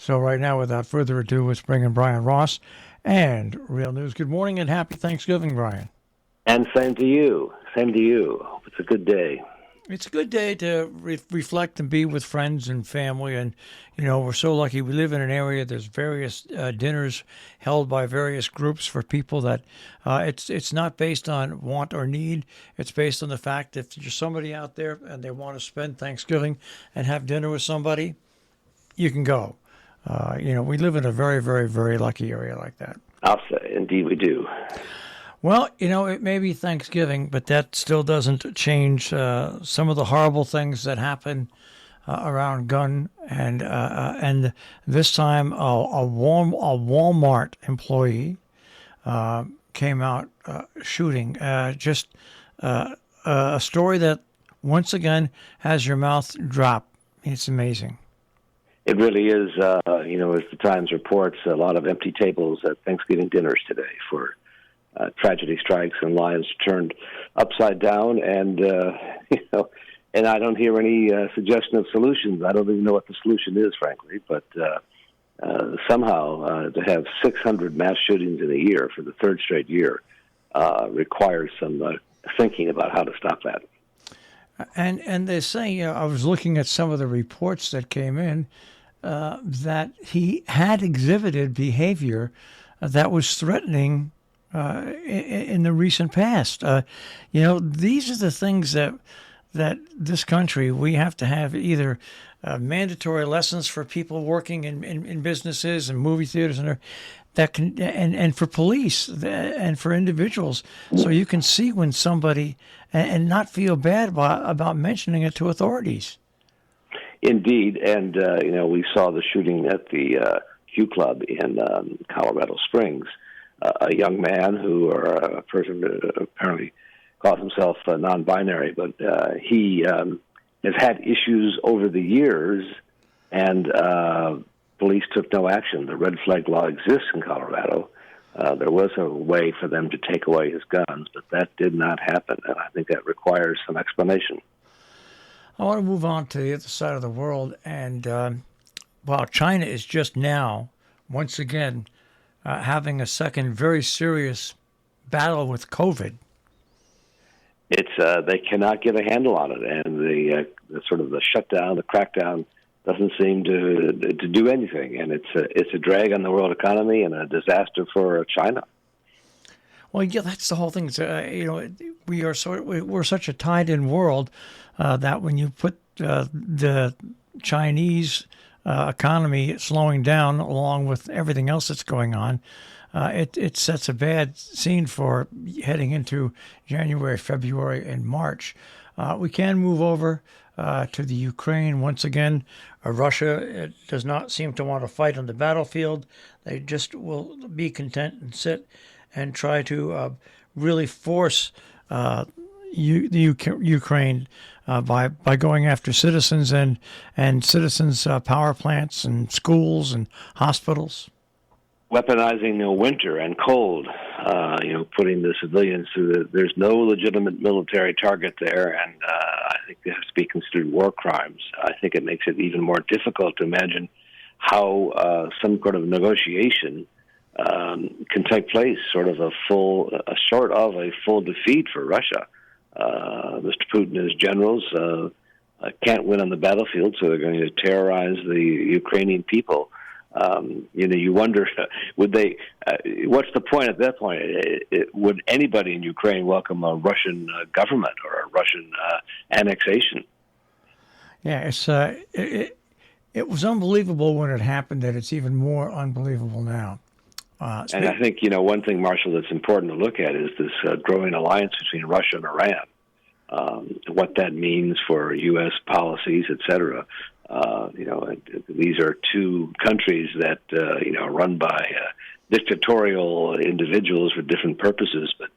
So right now, without further ado, let's bring in Brian Ross and Real News. Good morning and happy Thanksgiving, Brian. And same to you. Same to you. Hope it's a good day. It's a good day to reflect and be with friends and family. And, you know, we're so lucky. We live in an area, there's various dinners held by various groups for people that it's not based on want or need. It's based on the fact that if you're somebody out there and they want to spend Thanksgiving and have dinner with somebody, you can go. We live in a very, very, very lucky area like that. I'll say, indeed we do. Well, it may be Thanksgiving, but that still doesn't change some of the horrible things that happen around gun and this time a Walmart employee came out shooting. Just a story that once again has your mouth drop. It's amazing. It really is, as the Times reports, a lot of empty tables at Thanksgiving dinners today for tragedy strikes and lives turned upside down. And, and I don't hear any suggestion of solutions. I don't even know what the solution is, frankly. But somehow to have 600 mass shootings in a year for the third straight year requires some thinking about how to stop that. And they're saying, I was looking at some of the reports that came in, that he had exhibited behavior that was threatening in the recent past. These are the things that this country, we have to have either mandatory lessons for people working in businesses and movie theaters and for police and for individuals, so you can see when somebody and not feel bad about mentioning it to authorities. Indeed, and we saw the shooting at the Q Club in Colorado Springs. A young man or a person who apparently calls himself non-binary, but he has had issues over the years, and police took no action. The red flag law exists in Colorado. There was a way for them to take away his guns, but that did not happen, and I think that requires some explanation. I want to move on to the other side of the world, and China is just now, once again, having a second very serious battle with COVID. It's they cannot get a handle on it, and the sort of the shutdown, the crackdown, doesn't seem to do anything, and it's a drag on the world economy and a disaster for China. Well, yeah, that's the whole thing. We're such a tied-in world that when you put the Chinese economy slowing down along with everything else that's going on, it sets a bad scene for heading into January, February, and March. We can move over to the Ukraine once again. Russia does not seem to want to fight on the battlefield. They just will be content and sit and try to really force the Ukraine by going after citizens and citizens' power plants and schools and hospitals. Weaponizing the winter and cold, putting the civilians through there's no legitimate military target there, and I think they have to be considered war crimes. I think it makes it even more difficult to imagine how some kind of negotiation can take place, short of a full defeat for Russia. Mr. Putin and his generals can't win on the battlefield, so they're going to terrorize the Ukrainian people. You wonder, would they? What's the point at that point? Would anybody in Ukraine welcome a Russian government or a Russian annexation? Yeah, it was unbelievable when it happened. That it's even more unbelievable now. And I think one thing, Marshall, that's important to look at is this growing alliance between Russia and Iran. What that means for U.S. policies, et cetera. These are two countries that run by dictatorial individuals for different purposes, but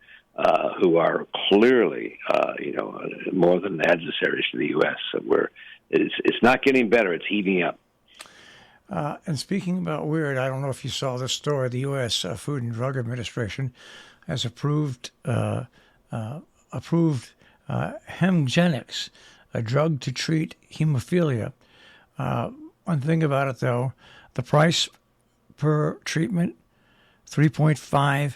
who are clearly more than adversaries to the U.S. So it's not getting better; it's heating up. And speaking about weird, I don't know if you saw this story. The U.S. Food and Drug Administration has approved Hemgenics, a drug to treat hemophilia. One thing about it, though, The price per treatment, $3.5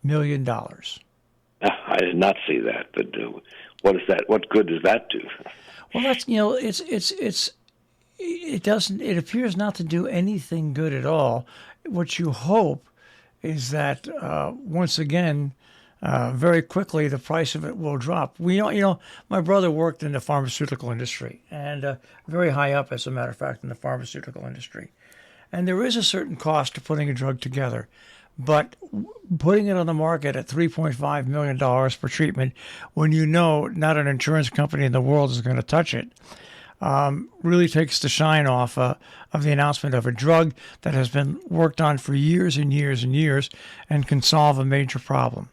million. I did not see that, but what is that? What good does that do? Well, that's it doesn't. It appears not to do anything good at all. What you hope is that once again, very quickly, the price of it will drop. My brother worked in the pharmaceutical industry, and very high up, as a matter of fact, in the pharmaceutical industry. And there is a certain cost to putting a drug together. But putting it on the market at $3.5 million per treatment, when you know not an insurance company in the world is going to touch it, really takes the shine off of the announcement of a drug that has been worked on for years and years and years and can solve a major problem.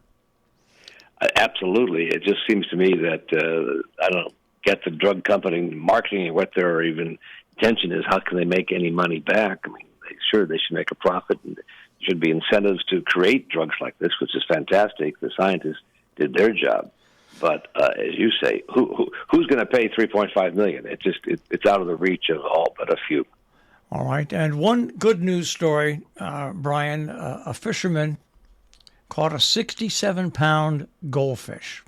Absolutely. It just seems to me that, I don't get the drug company marketing what their even intention is. How can they make any money back? I mean, sure, they should make a profit, and there should be incentives to create drugs like this, which is fantastic. The scientists did their job. But as you say, who's going to pay $3.5 million? It's out of the reach of all but a few. All right. And one good news story, Brian, a fisherman caught a 67-pound goldfish.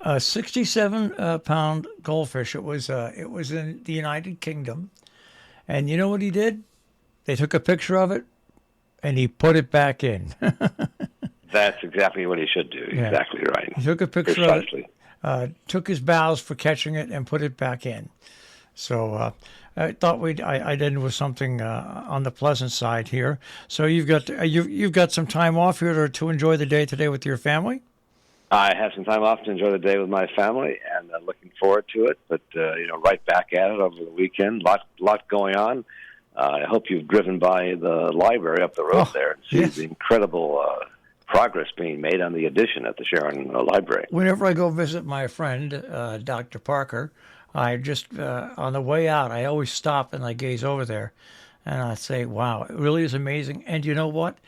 A 67-pound goldfish. It was in the United Kingdom. And you know what he did? They took a picture of it, and he put it back in. That's exactly what he should do. Yeah. Exactly right. He took a picture Precisely. Of it, took his bows for catching it, and put it back in. So I thought I'd end with something on the pleasant side here. So you've got some time off here to enjoy the day today with your family? I have some time off to enjoy the day with my family, and looking forward to it. But right back at it over the weekend. Lot going on. I hope you've driven by the library up the road there and see the incredible progress being made on the addition at the Sharon Library. Whenever I go visit my friend, Dr. Parker, I just on the way out, I always stop and I gaze over there, and I say, "Wow, it really is amazing." And you know what?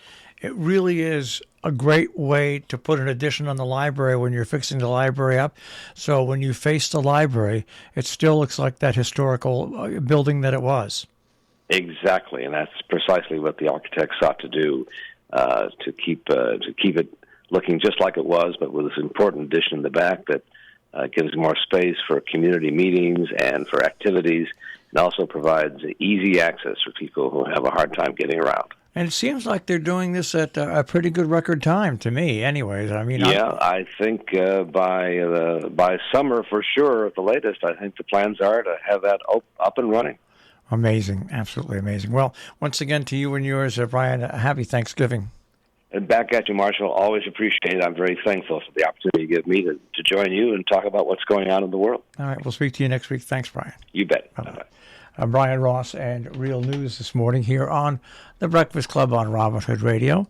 It really is a great way to put an addition on the library when you're fixing the library up. So when you face the library, it still looks like that historical building that it was. Exactly, and that's precisely what the architects sought to do, to keep it looking just like it was, but with this important addition in the back that gives more space for community meetings and for activities, and also provides easy access for people who have a hard time getting around. And it seems like they're doing this at a pretty good record time to me, anyways. I mean, I think by summer for sure at the latest. I think the plans are to have that up and running. Amazing, absolutely amazing. Well, once again to you and yours, Brian, happy Thanksgiving. And back at you, Marshall. Always appreciate it. I'm very thankful for the opportunity you give me to join you and talk about what's going on in the world. All right, we'll speak to you next week. Thanks, Brian. You bet. Bye-bye. Brian Ross and Real News this morning here on The Breakfast Club on Robin Hood Radio.